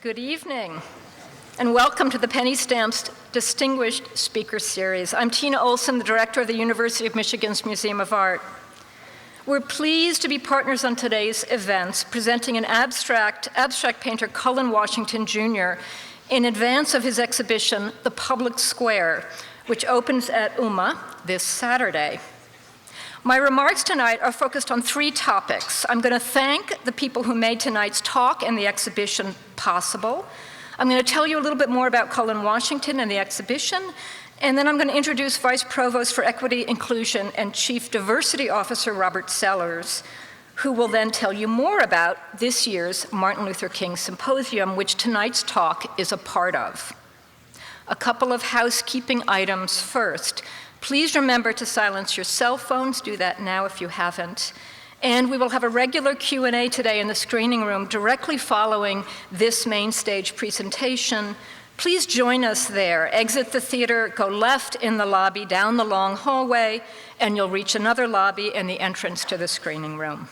Good evening, and welcome to the Penny Stamps Distinguished Speaker Series. I'm Tina Olson, the director of the University of Michigan's Museum of Art. We're pleased to be partners on today's events, presenting an abstract painter, Cullen Washington Jr., in advance of his exhibition, The Public Square, which opens at UMA this Saturday. My remarks tonight are focused on three topics. I'm going to thank the people who made tonight's talk and the exhibition possible. I'm going to tell you a little bit more about Cullen Washington and the exhibition, and then I'm going to introduce Vice Provost for Equity, Inclusion, and Chief Diversity Officer Robert Sellers, who will then tell you more about this year's Martin Luther King Symposium, which tonight's talk is a part of. A couple of housekeeping items first. Please remember to silence your cell phones. Do that now if you haven't. And we will have a regular Q&A today in the screening room directly following this main stage presentation. Please join us there. Exit the theater, go left in the lobby, down the long hallway, and you'll reach another lobby and the entrance to the screening room.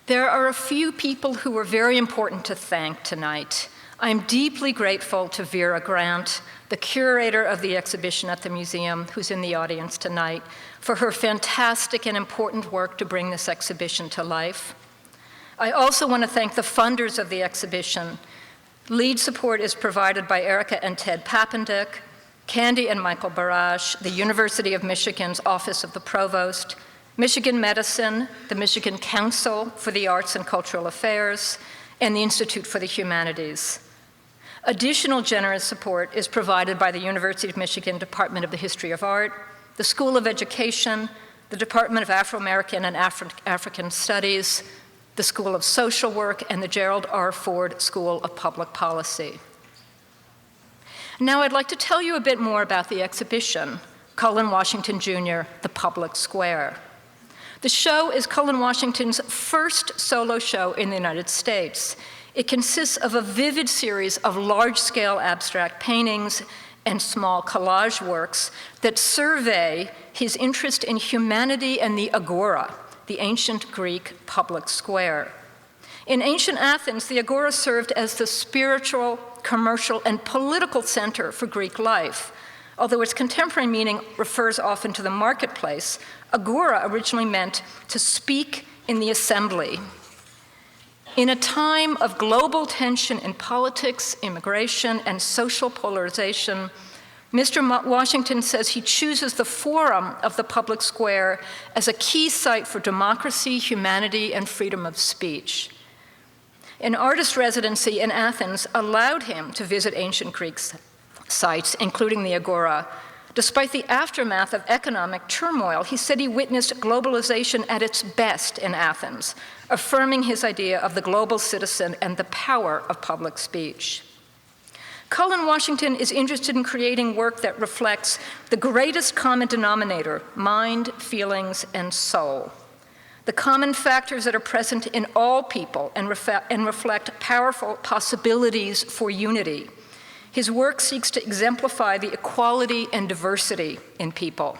There are a few people who were very important to thank tonight. I'm deeply grateful to Vera Grant, the curator of the exhibition at the museum, who's in the audience tonight, for her fantastic and important work to bring this exhibition to life. I also want to thank the funders of the exhibition. Lead support is provided by Erica and Ted Papendick, Candy and Michael Barash, the University of Michigan's Office of the Provost, Michigan Medicine, the Michigan Council for the Arts and Cultural Affairs, and the Institute for the Humanities. Additional generous support is provided by the University of Michigan Department of the History of Art, the School of Education, the Department of Afro-American and African Studies, the School of Social Work, and the Gerald R. Ford School of Public Policy. Now I'd like to tell you a bit more about the exhibition, Cullen Washington Jr., The Public Square. The show is Cullen Washington's first solo show in the United States. It consists of a vivid series of large-scale abstract paintings and small collage works that survey his interest in humanity and the agora, the ancient Greek public square. In ancient Athens, the agora served as the spiritual, commercial, and political center for Greek life. Although its contemporary meaning refers often to the marketplace, agora originally meant to speak in the assembly. In a time of global tension in politics, immigration, and social polarization, Mr. Washington says he chooses the forum of the public square as a key site for democracy, humanity, and freedom of speech. An artist residency in Athens allowed him to visit ancient Greek sites, including the agora. Despite the aftermath of economic turmoil, he said he witnessed globalization at its best in Athens, affirming his idea of the global citizen and the power of public speech. Cullen Washington is interested in creating work that reflects the greatest common denominator, mind, feelings, and soul. The common factors that are present in all people and reflect powerful possibilities for unity. His work seeks to exemplify the equality and diversity in people.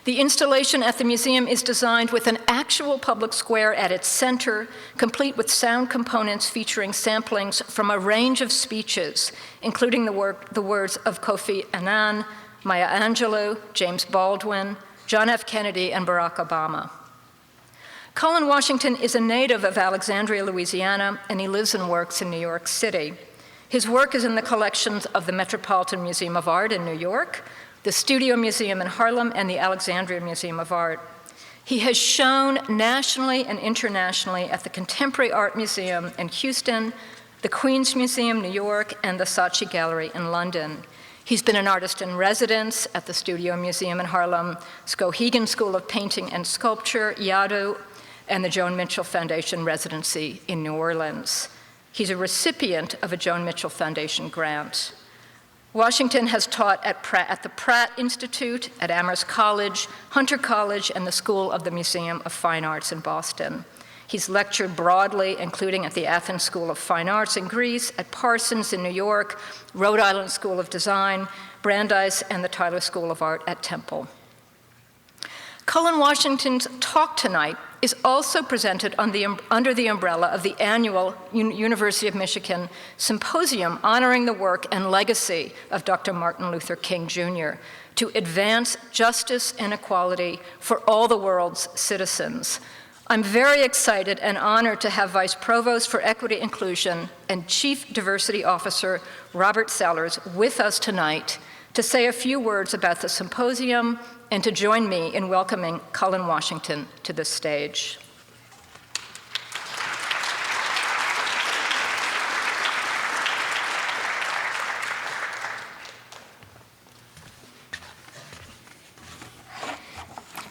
The installation at the museum is designed with an actual public square at its center, complete with sound components featuring samplings from a range of speeches, including the words of Kofi Annan, Maya Angelou, James Baldwin, John F. Kennedy, and Barack Obama. Cullen Washington is a native of Alexandria, Louisiana, and he lives and works in New York City. His work is in the collections of the Metropolitan Museum of Art in New York, the Studio Museum in Harlem, and the Alexandria Museum of Art. He has shown nationally and internationally at the Contemporary Art Museum in Houston, the Queen's Museum, New York, and the Saatchi Gallery in London. He's been an artist in residence at the Studio Museum in Harlem, Skowhegan School of Painting and Sculpture, Yaddo, and the Joan Mitchell Foundation residency in New Orleans. He's a recipient of a Joan Mitchell Foundation grant. Washington has taught at the Pratt Institute, at Amherst College, Hunter College, and the School of the Museum of Fine Arts in Boston. He's lectured broadly, including at the Athens School of Fine Arts in Greece, at Parsons in New York, Rhode Island School of Design, Brandeis, and the Tyler School of Art at Temple. Cullen Washington's talk tonight is also presented under the umbrella of the annual University of Michigan Symposium honoring the work and legacy of Dr. Martin Luther King Jr. to advance justice and equality for all the world's citizens. I'm very excited and honored to have Vice Provost for Equity Inclusion and Chief Diversity Officer Robert Sellers with us tonight to say a few words about the symposium and to join me in welcoming Cullen Washington to the stage.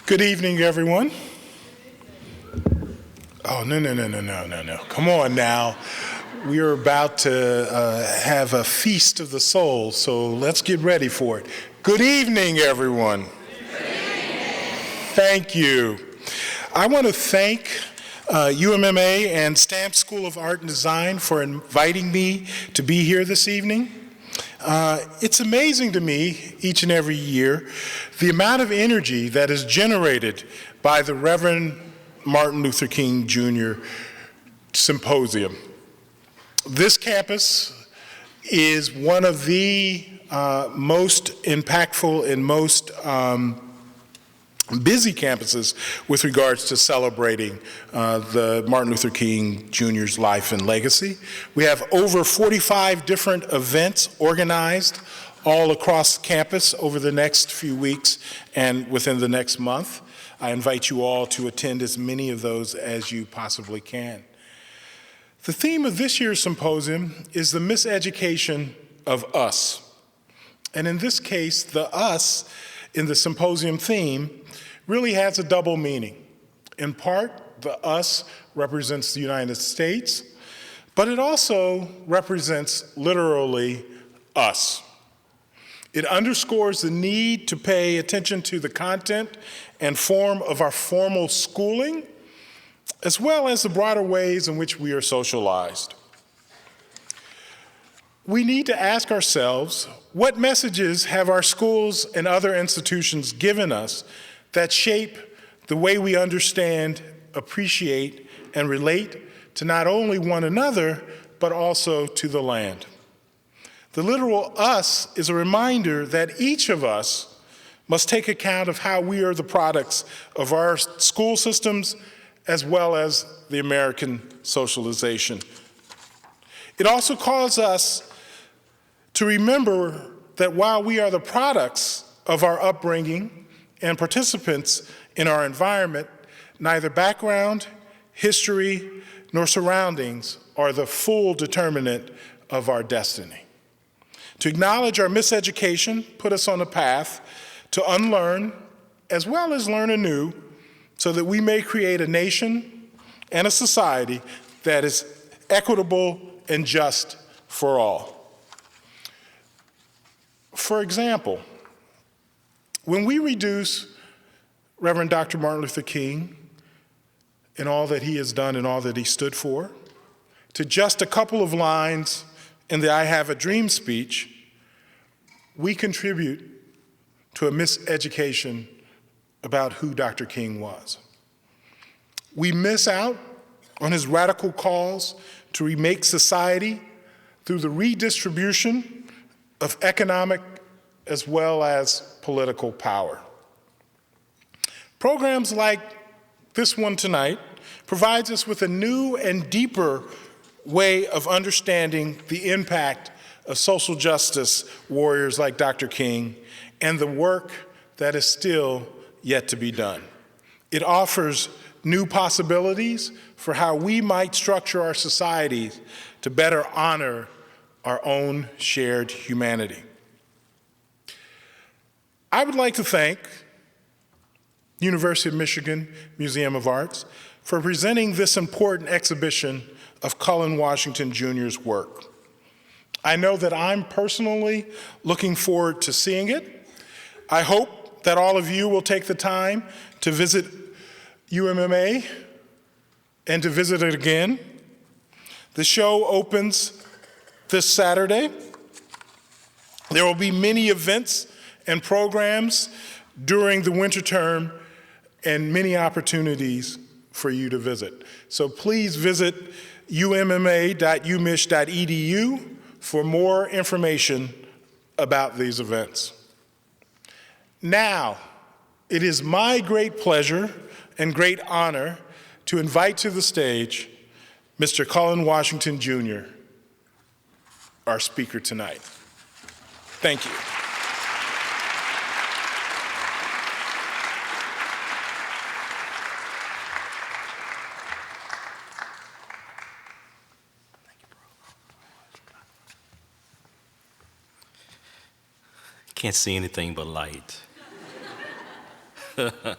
Good evening, everyone. Oh, no. Come on now. We are about to have a feast of the soul, so let's get ready for it. Good evening, everyone. Good evening. Thank you. I want to thank UMMA and Stamps School of Art and Design for inviting me to be here this evening. It's amazing to me each and every year the amount of energy that is generated by the Reverend Martin Luther King Jr. Symposium. This campus is one of the most impactful and most busy campuses with regards to celebrating the Martin Luther King Jr.'s life and legacy. We have over 45 different events organized all across campus over the next few weeks and within the next month. I invite you all to attend as many of those as you possibly can. The theme of this year's symposium is the miseducation of us. And in this case, the us in the symposium theme really has a double meaning. In part, the us represents the United States, but it also represents literally us. It underscores the need to pay attention to the content and form of our formal schooling, as well as the broader ways in which we are socialized. We need to ask ourselves, what messages have our schools and other institutions given us that shape the way we understand, appreciate, and relate to not only one another, but also to the land? The literal us is a reminder that each of us must take account of how we are the products of our school systems as well as the American socialization. It also calls us to remember that while we are the products of our upbringing and participants in our environment, neither background, history, nor surroundings are the full determinant of our destiny. To acknowledge our miseducation put us on a path to unlearn as well as learn anew so that we may create a nation and a society that is equitable and just for all. For example, when we reduce Reverend Dr. Martin Luther King and all that he has done and all that he stood for to just a couple of lines in the I Have a Dream speech, we contribute to a miseducation about who Dr. King was. We miss out on his radical calls to remake society through the redistribution of economic as well as political power. Programs like this one tonight provides us with a new and deeper way of understanding the impact of social justice warriors like Dr. King and the work that is still yet to be done. It offers new possibilities for how we might structure our societies to better honor our own shared humanity. I would like to thank University of Michigan Museum of Art for presenting this important exhibition of Cullen Washington Jr.'s work. I know that I'm personally looking forward to seeing it. I hope that all of you will take the time to visit UMMA and to visit it again. The show opens this Saturday. There will be many events and programs during the winter term and many opportunities for you to visit. So please visit umma.umich.edu for more information about these events. Now, it is my great pleasure and great honor to invite to the stage Mr. Cullen Washington Jr., our speaker tonight. Thank you. Can't see anything but light. I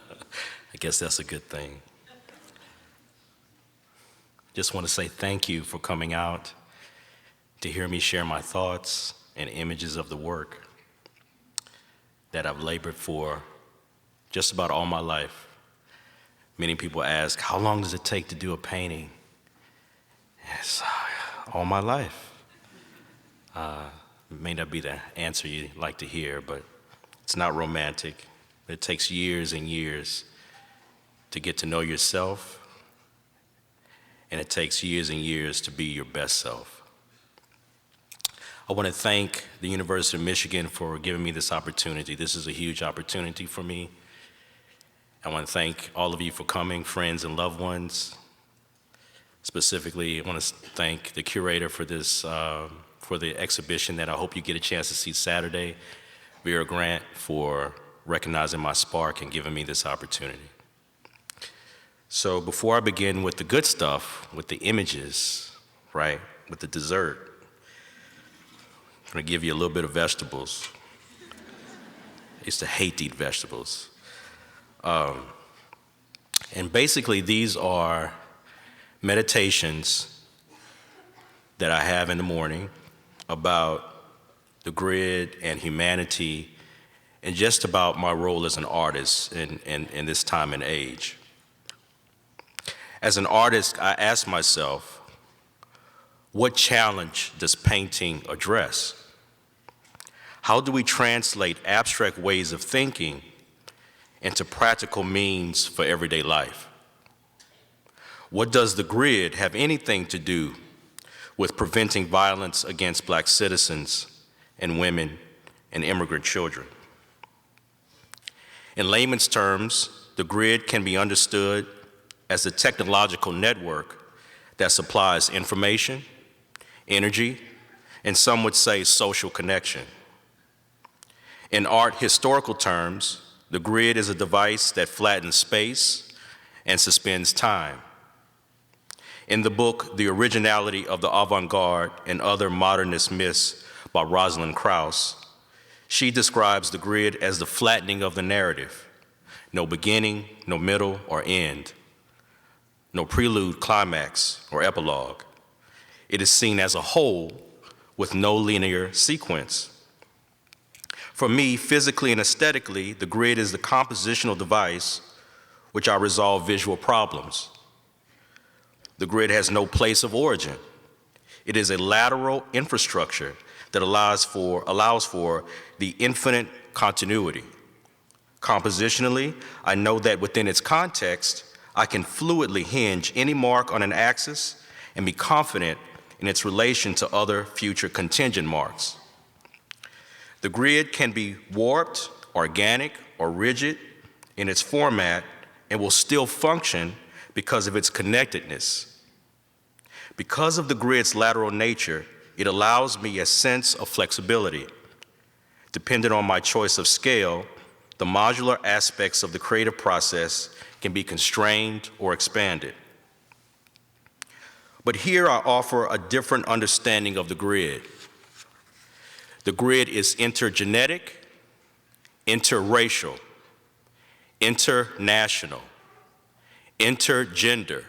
guess that's a good thing. Just want to say thank you for coming out to hear me share my thoughts and images of the work that I've labored for just about all my life. Many people ask, how long does it take to do a painting? It's all my life. It may not be the answer you'd like to hear, but it's not romantic. It takes years and years to get to know yourself, and it takes years and years to be your best self. I want to thank the University of Michigan for giving me this opportunity. This is a huge opportunity for me. I want to thank all of you for coming, friends and loved ones. Specifically, I want to thank the curator for this, for the exhibition that I hope you get a chance to see Saturday, Vera Grant, for recognizing my spark and giving me this opportunity. So before I begin with the good stuff, with the images, right, with the dessert, I'm gonna give you a little bit of vegetables. I used to hate to eat vegetables. And basically these are meditations that I have in the morning about the grid and humanity and just about my role as an artist in this time and age. As an artist, I ask myself, what challenge does painting address? How do we translate abstract ways of thinking into practical means for everyday life? What does the grid have anything to do with preventing violence against Black citizens and women and immigrant children? In layman's terms, the grid can be understood as a technological network that supplies information, energy, and some would say social connection. In art historical terms, the grid is a device that flattens space and suspends time. In the book, The Originality of the Avant-Garde and Other Modernist Myths by Rosalind Krauss, she describes the grid as the flattening of the narrative. No beginning, no middle or end. No prelude, climax, or epilogue. It is seen as a whole with no linear sequence. For me, physically and aesthetically, the grid is the compositional device which I resolve visual problems. The grid has no place of origin. It is a lateral infrastructure that allows for the infinite continuity. Compositionally, I know that within its context, I can fluidly hinge any mark on an axis and be confident in its relation to other future contingent marks. The grid can be warped, organic, or rigid in its format and will still function because of its connectedness. Because of the grid's lateral nature, it allows me a sense of flexibility. Depending on my choice of scale, the modular aspects of the creative process can be constrained or expanded. But here I offer a different understanding of the grid. The grid is intergenetic, interracial, international, intergender,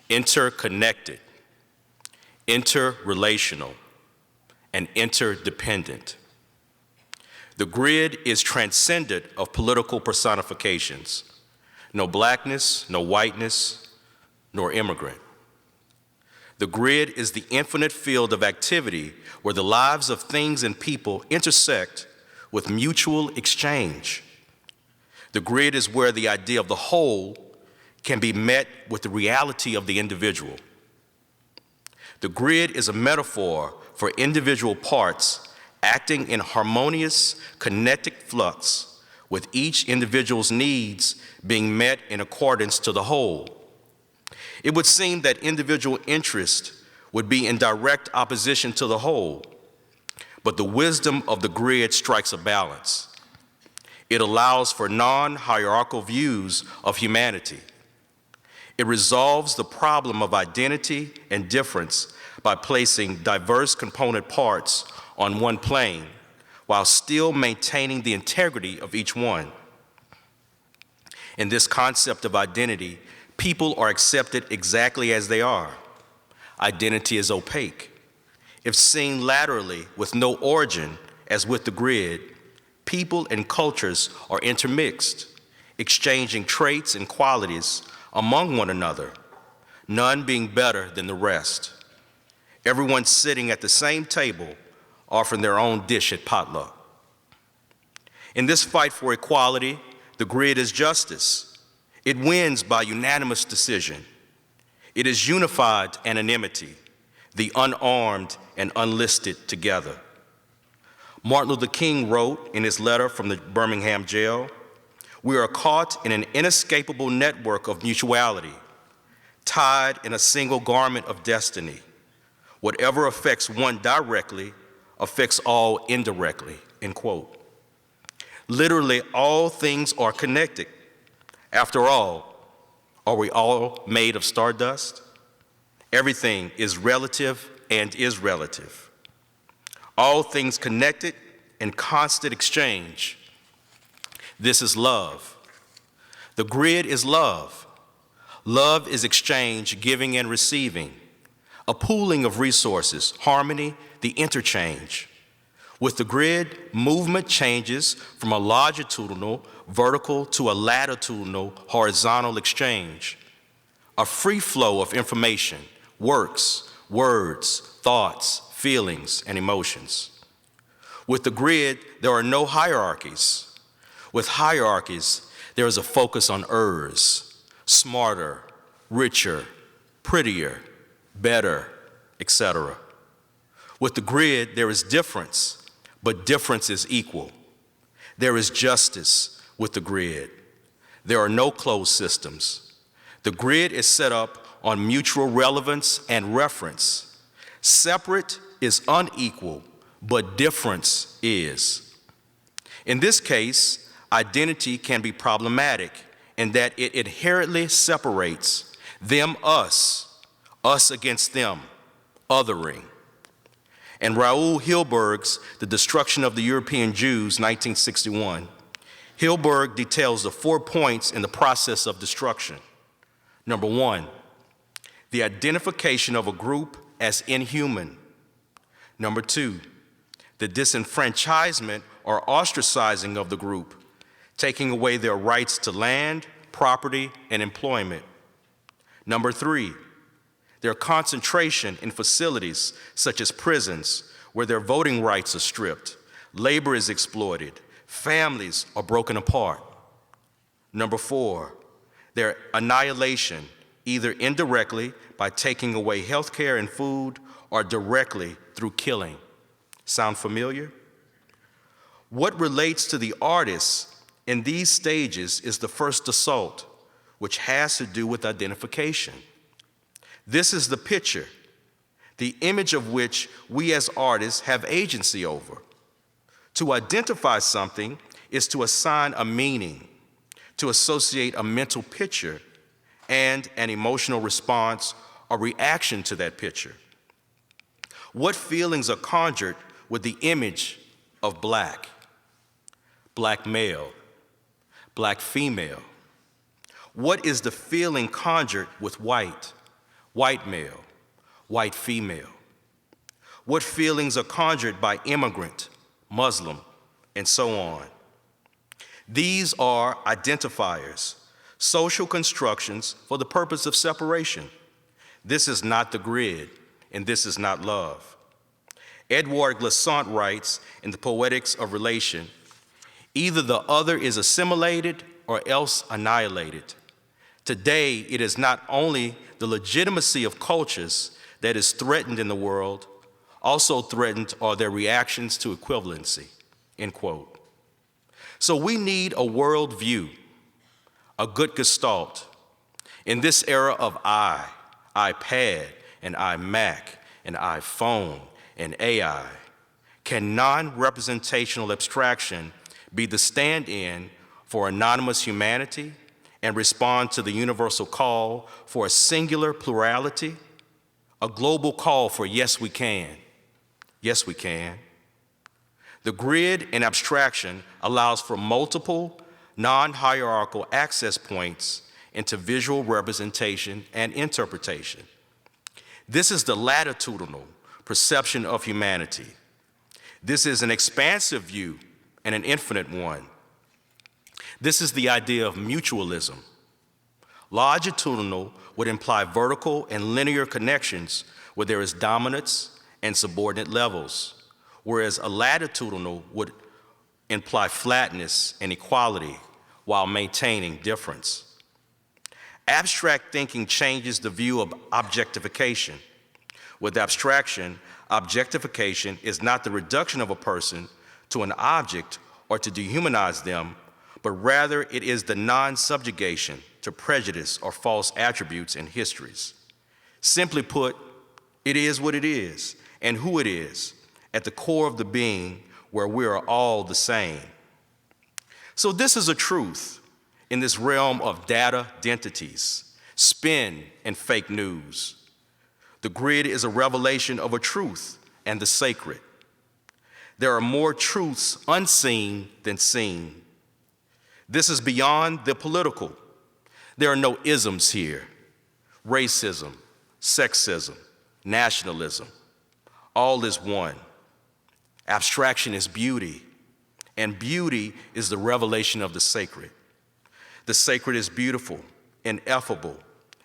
interconnected, interrelational, and interdependent. The grid is transcendent of political personifications. No blackness, no whiteness, nor immigrant. The grid is the infinite field of activity where the lives of things and people intersect with mutual exchange. The grid is where the idea of the whole can be met with the reality of the individual. The grid is a metaphor for individual parts acting in harmonious, connected flux, with each individual's needs being met in accordance to the whole. It would seem that individual interest would be in direct opposition to the whole, but the wisdom of the grid strikes a balance. It allows for non-hierarchical views of humanity. It resolves the problem of identity and difference by placing diverse component parts on one plane while still maintaining the integrity of each one. In this concept of identity, people are accepted exactly as they are. Identity is opaque. If seen laterally with no origin, as with the grid, people and cultures are intermixed, exchanging traits and qualities among one another, none being better than the rest. Everyone sitting at the same table, offering their own dish at potluck. In this fight for equality, the grid is justice. It wins by unanimous decision. It is unified anonymity, the unarmed and unlisted together. Martin Luther King wrote in his letter from the Birmingham jail, "We are caught in an inescapable network of mutuality, tied in a single garment of destiny. Whatever affects one directly affects all indirectly," end quote. Literally, all things are connected. After all, are we all made of stardust? Everything is relative and is relative. All things connected in constant exchange. This is love. The grid is love. Love is exchange, giving and receiving, a pooling of resources, harmony, the interchange. With the grid, movement changes from a longitudinal, vertical to a latitudinal, horizontal exchange, a free flow of information, works, words, thoughts, feelings, and emotions. With the grid, there are no hierarchies. With hierarchies, there is a focus on ers, smarter, richer, prettier, better, etc. With the grid, there is difference, but difference is equal. There is justice with the grid. There are no closed systems. The grid is set up on mutual relevance and reference. Separate is unequal, but difference is. In this case, identity can be problematic in that it inherently separates them, us against them, othering. In Raoul Hilberg's The Destruction of the European Jews, 1961, Hilberg details the 4 points in the process of destruction. Number 1, the identification of a group as inhuman. Number 2, the disenfranchisement or ostracizing of the group, taking away their rights to land, property, and employment. Number 3, their concentration in facilities such as prisons, where their voting rights are stripped, labor is exploited, families are broken apart. Number 4, their annihilation, either indirectly by taking away health care and food, or directly through killing. Sound familiar? What relates to the artists in these stages is the first assault, which has to do with identification. This is the picture, the image of which we as artists have agency over. To identify something is to assign a meaning, to associate a mental picture and an emotional response or reaction to that picture. What feelings are conjured with the image of black? Black male, black female. What is the feeling conjured with white? White male, white female. What feelings are conjured by immigrant, Muslim, and so on? These are identifiers, social constructions for the purpose of separation. This is not the grid, and this is not love. Edouard Glissant writes in The Poetics of Relation, either the other is assimilated or else annihilated. Today, it is not only the legitimacy of cultures that is threatened in the world, also threatened are their reactions to equivalency, end quote. So we need a world view, a good gestalt. In this era of iPad, and iMac, and iPhone, and AI, can non-representational abstraction be the stand-in for anonymous humanity and respond to the universal call for a singular plurality, a global call for yes, we can. Yes, we can. The grid in abstraction allows for multiple non-hierarchical access points into visual representation and interpretation. This is the latitudinal perception of humanity. This is an expansive view and an infinite one. This is the idea of mutualism. Longitudinal would imply vertical and linear connections where there is dominance and subordinate levels, whereas a latitudinal would imply flatness and equality while maintaining difference. Abstract thinking changes the view of objectification. With abstraction, objectification is not the reduction of a person to an object or to dehumanize them, but rather it is the non-subjugation to prejudice or false attributes and histories. Simply put, it is what it is and who it is, at the core of the being where we are all the same. So this is a truth in this realm of data identities, spin, and fake news. The grid is a revelation of a truth and the sacred. There are more truths unseen than seen. This is beyond the political. There are no isms here. Racism, sexism, nationalism, all is one. Abstraction is beauty, and beauty is the revelation of the sacred. The sacred is beautiful, ineffable,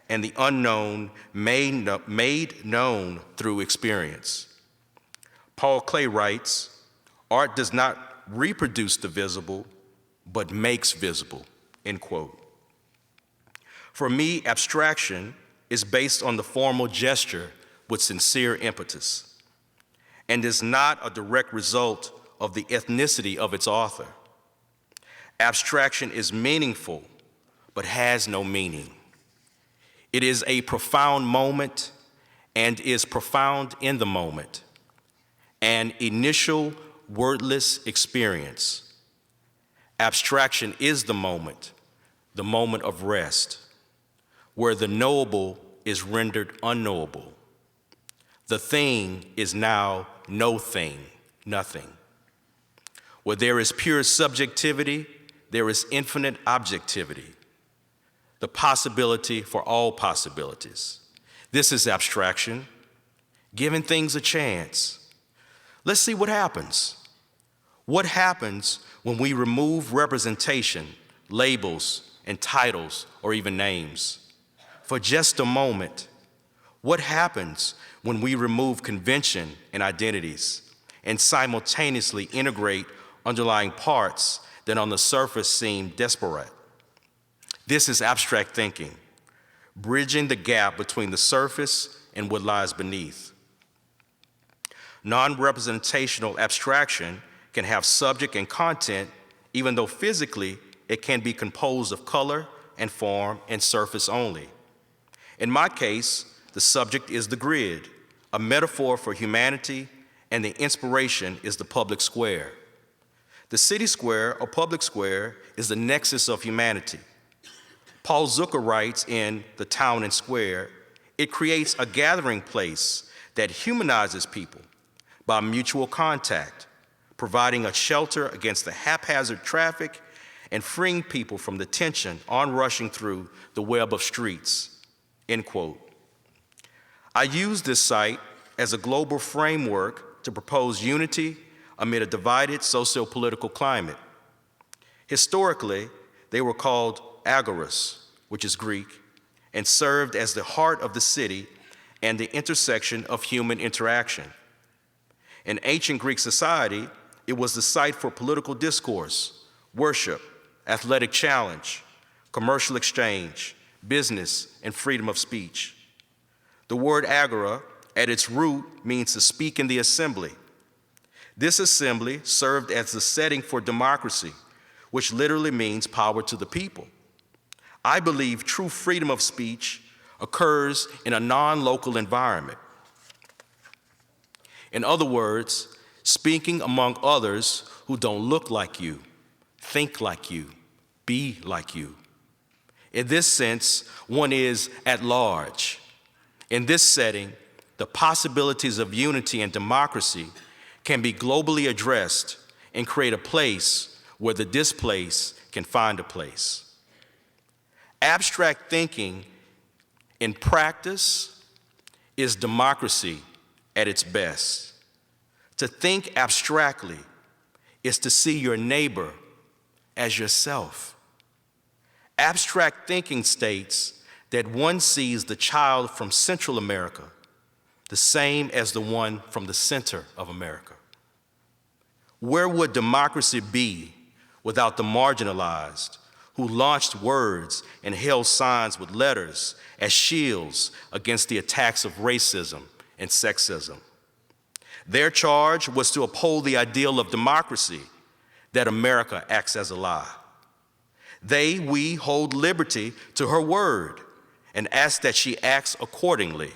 and the unknown made known through experience. Paul Klee writes, "Art does not reproduce the visible, but makes visible," end quote. For me, abstraction is based on the formal gesture with sincere impetus, and is not a direct result of the ethnicity of its author. Abstraction is meaningful, but has no meaning. It is a profound moment and is profound in the moment, an initial wordless experience. Abstraction is the moment of rest, where the knowable is rendered unknowable. The thing is now no thing, nothing. Where there is pure subjectivity, there is infinite objectivity, the possibility for all possibilities. This is abstraction, giving things a chance. Let's see what happens. What happens when we remove representation, labels, and titles, or even names? For just a moment, what happens when we remove convention and identities and simultaneously integrate underlying parts that on the surface seem disparate? This is abstract thinking, bridging the gap between the surface and what lies beneath. Non-representational abstraction can have subject and content, even though physically it can be composed of color and form and surface only. In my case, the subject is the grid, a metaphor for humanity, and the inspiration is the public square. The city square or public square is the nexus of humanity. Paul Zucker writes in The Town and Square, it creates a gathering place that humanizes people by mutual contact, providing a shelter against the haphazard traffic and freeing people from the tension onrushing through the web of streets, end quote. I use this site as a global framework to propose unity amid a divided socio-political climate. Historically, they were called Agoras, which is Greek, and served as the heart of the city and the intersection of human interaction. In ancient Greek society, it was the site for political discourse, worship, athletic challenge, commercial exchange, business, and freedom of speech. The word agora, at its root, means to speak in the assembly. This assembly served as the setting for democracy, which literally means power to the people. I believe true freedom of speech occurs in a non-local environment. In other words, speaking among others who don't look like you, think like you, be like you. In this sense, one is at large. In this setting, the possibilities of unity and democracy can be globally addressed and create a place where the displaced can find a place. Abstract thinking in practice is democracy at its best. To think abstractly is to see your neighbor as yourself. Abstract thinking states that one sees the child from Central America the same as the one from the center of America. Where would democracy be without the marginalized who launched words and held signs with letters as shields against the attacks of racism and sexism? Their charge was to uphold the ideal of democracy, that America acts as a lie. We hold liberty to her word and ask that she acts accordingly.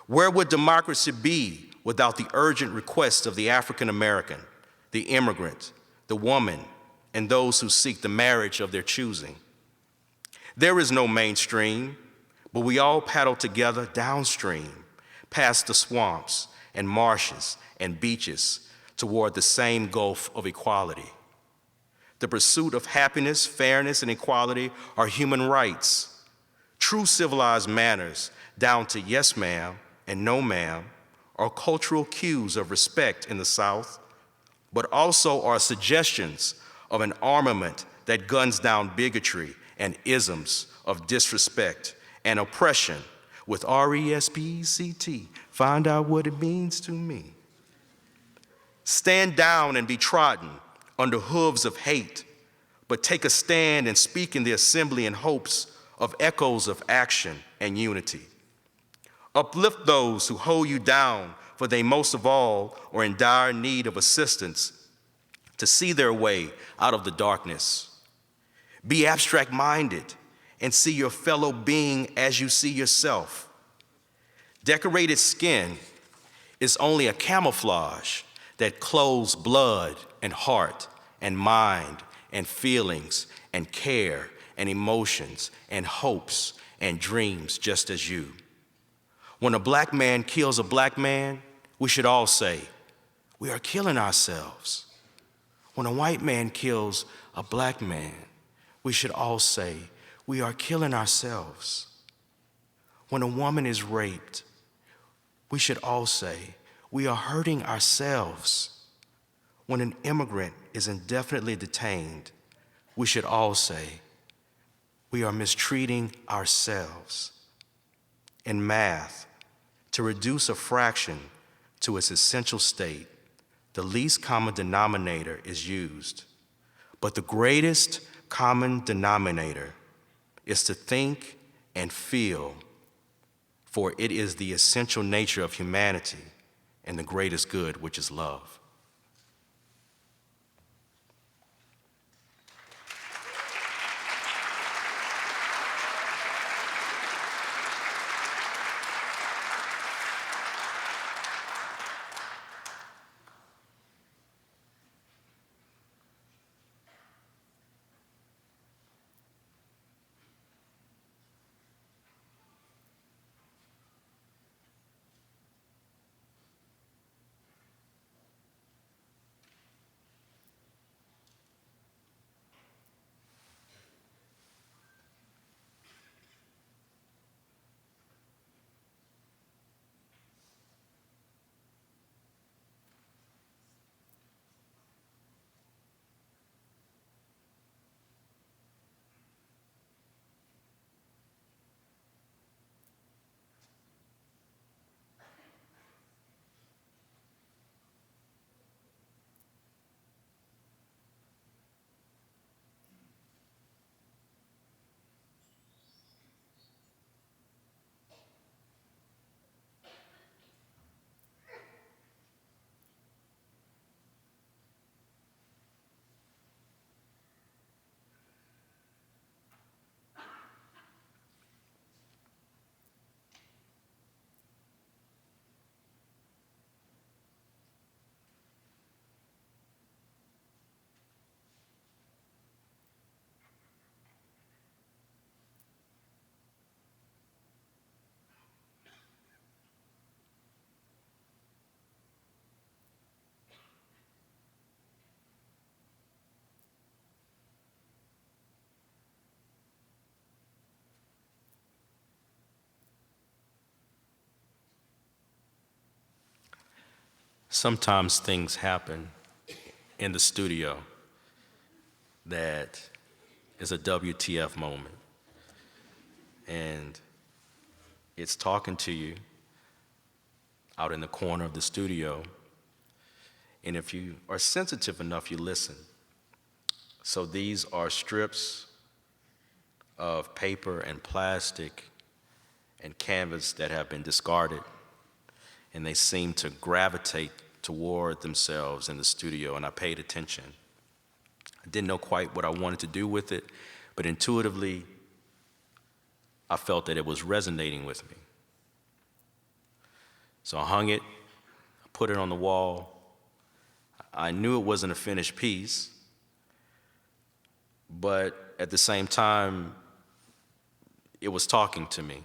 Where would democracy be without the urgent requests of the African American, the immigrant, the woman, and those who seek the marriage of their choosing? There is no mainstream, but we all paddle together downstream, past the swamps and marshes and beaches toward the same gulf of equality. The pursuit of happiness, fairness, and equality are human rights. True civilized manners, down to yes ma'am and no ma'am, are cultural cues of respect in the South, but also are suggestions of an armament that guns down bigotry and isms of disrespect and oppression with RESPECT. Find out what it means to me. Stand down and be trodden under hooves of hate, but take a stand and speak in the assembly in hopes of echoes of action and unity. Uplift those who hold you down, for they most of all are in dire need of assistance to see their way out of the darkness. Be abstract-minded and see your fellow being as you see yourself. Decorated skin is only a camouflage that clothes blood and heart and mind and feelings and care and emotions and hopes and dreams just as you. When a black man kills a black man, we should all say, we are killing ourselves. When a white man kills a black man, we should all say, we are killing ourselves. When a woman is raped, we should all say, we are hurting ourselves. When an immigrant is indefinitely detained, we should all say, we are mistreating ourselves. In math, to reduce a fraction to its essential state, the least common denominator is used. But the greatest common denominator is to think and feel, for it is the essential nature of humanity and the greatest good, which is love. Sometimes things happen in the studio that is a WTF moment. And it's talking to you out in the corner of the studio. And if you are sensitive enough, you listen. So these are strips of paper and plastic and canvas that have been discarded, and they seem to gravitate toward themselves in the studio, and I paid attention. I didn't know quite what I wanted to do with it, but intuitively, I felt that it was resonating with me. So I hung it, I put it on the wall. I knew it wasn't a finished piece, but at the same time, it was talking to me.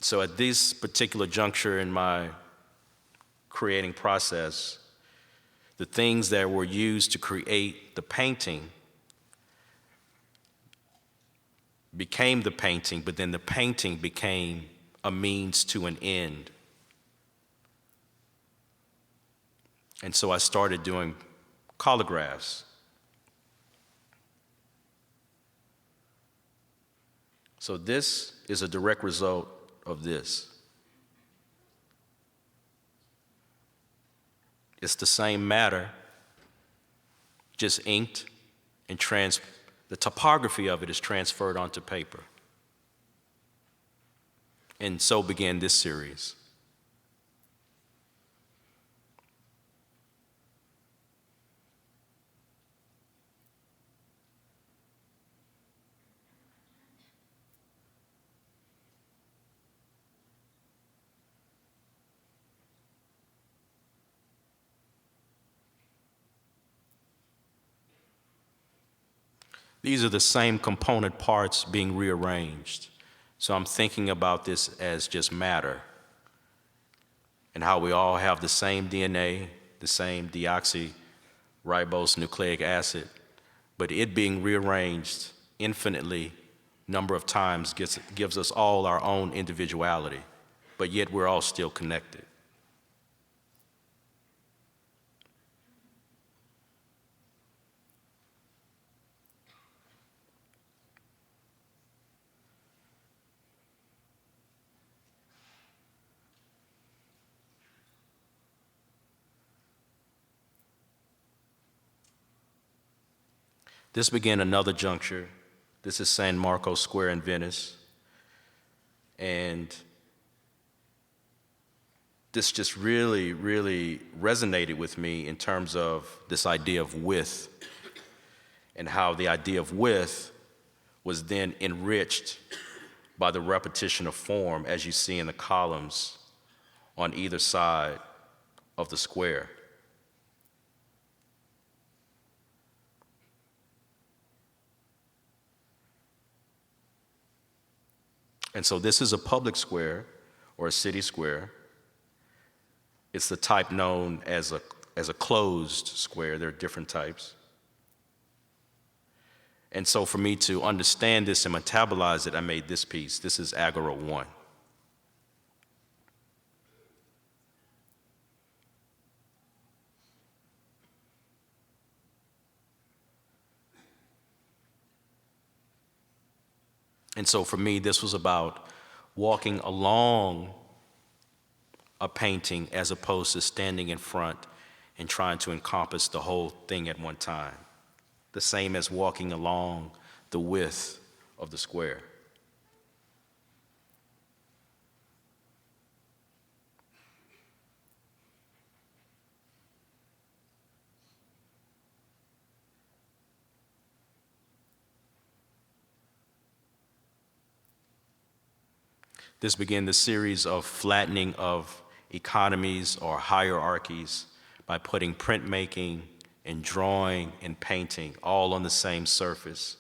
So at this particular juncture in my creating process, the things that were used to create the painting became the painting, but then the painting became a means to an end. And so I started doing collagraphs. So this is a direct result of this. It's the same matter, just inked and the topography of it is transferred onto paper. And so began this series. These are the same component parts being rearranged. So I'm thinking about this as just matter and how we all have the same DNA, the same deoxyribose nucleic acid, but it being rearranged infinitely number of times gives us all our own individuality, but yet we're all still connected. This began another juncture. This is San Marco Square in Venice. And this just really, really resonated with me in terms of this idea of width and how the idea of width was then enriched by the repetition of form as you see in the columns on either side of the square. And so this is a public square or a city square. It's the type known as a closed square. There are different types. And so for me to understand this and metabolize it, I made this piece. This is Agora 1. And so for me, this was about walking along a painting as opposed to standing in front and trying to encompass the whole thing at one time. The same as walking along the width of the square. This began the series of flattening of economies or hierarchies by putting printmaking and drawing and painting all on the same surface.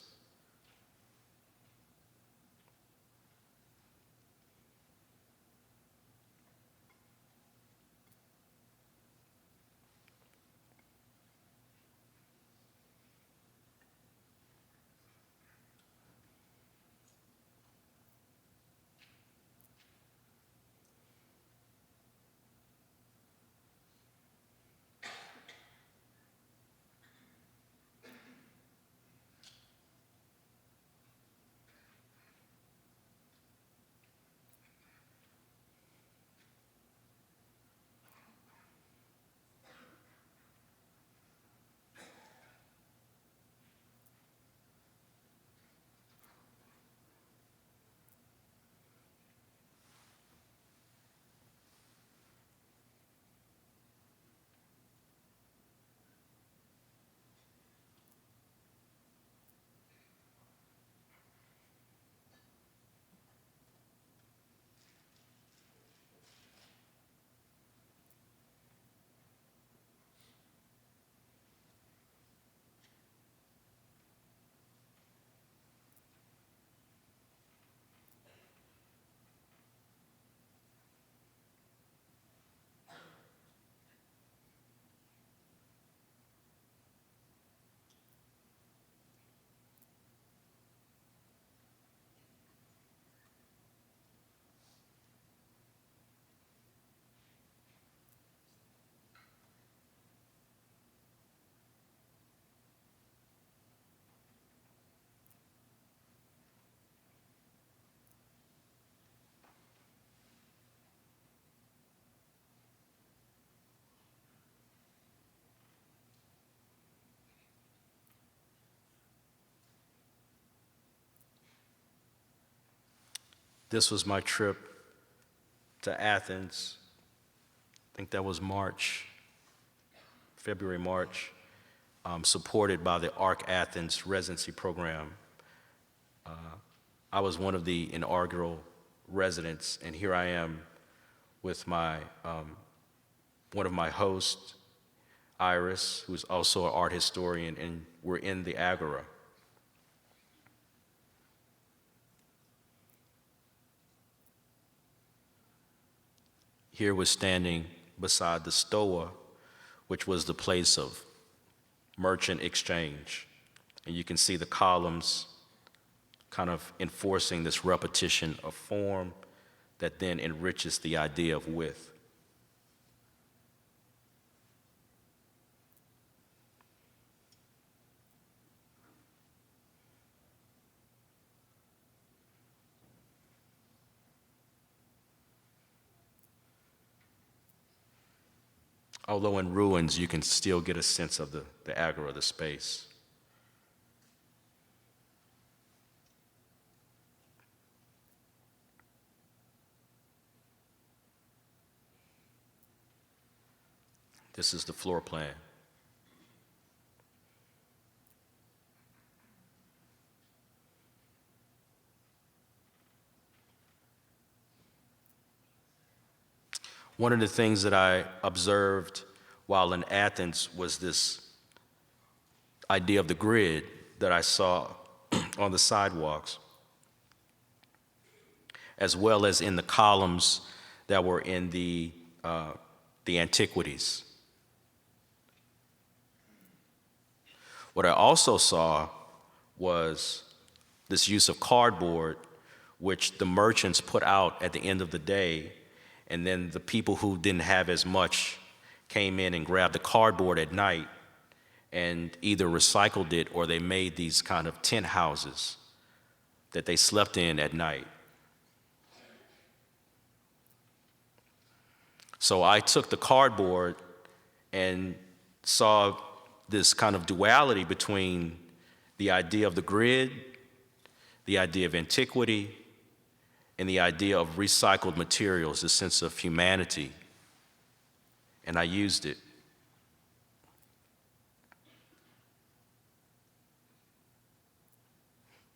This was my trip to Athens. I think that was February, March, supported by the ARC Athens residency program. I was one of the inaugural residents, and here I am with my one of my hosts, Iris, who's also an art historian, and we're in the Agora. Here we're standing beside the Stoa, which was the place of merchant exchange. And you can see the columns kind of enforcing this repetition of form that then enriches the idea of width. Although in ruins, you can still get a sense of the agora, the space. This is the floor plan. One of the things that I observed while in Athens was this idea of the grid that I saw on the sidewalks, as well as in the columns that were in the antiquities. What I also saw was this use of cardboard, which the merchants put out at the end of the day, and then the people who didn't have as much came in and grabbed the cardboard at night and either recycled it or they made these kind of tent houses that they slept in at night. So I took the cardboard and saw this kind of duality between the idea of the grid, the idea of antiquity, and the idea of recycled materials, the sense of humanity. And I used it.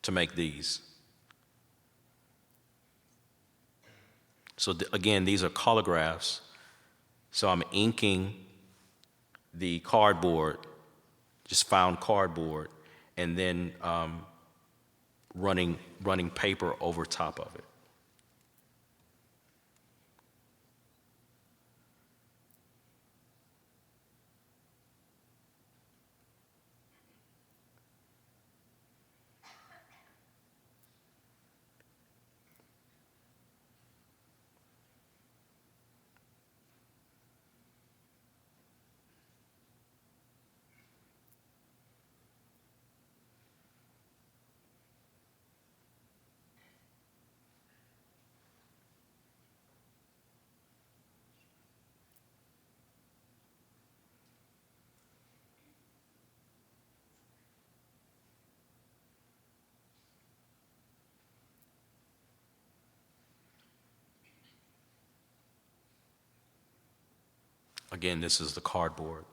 To make these. So again, these are collagraphs. So I'm inking the cardboard, just found cardboard, and then running paper over top of it. Again, this is the cardboard.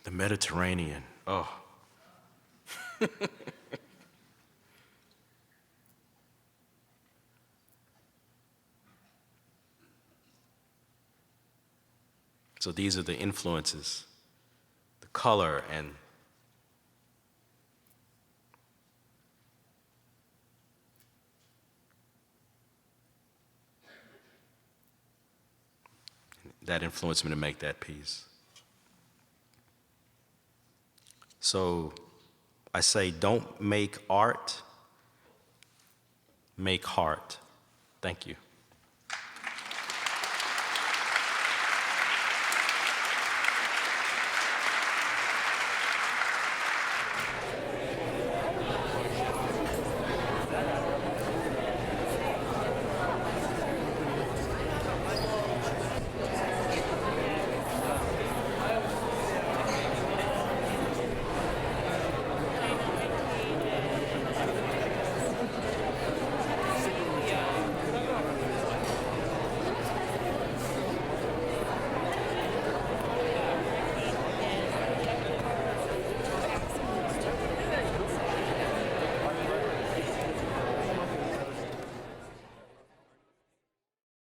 The Mediterranean. Oh. So these are the influences, the color and that influenced me to make that piece. So I say, don't make art, make heart. Thank you.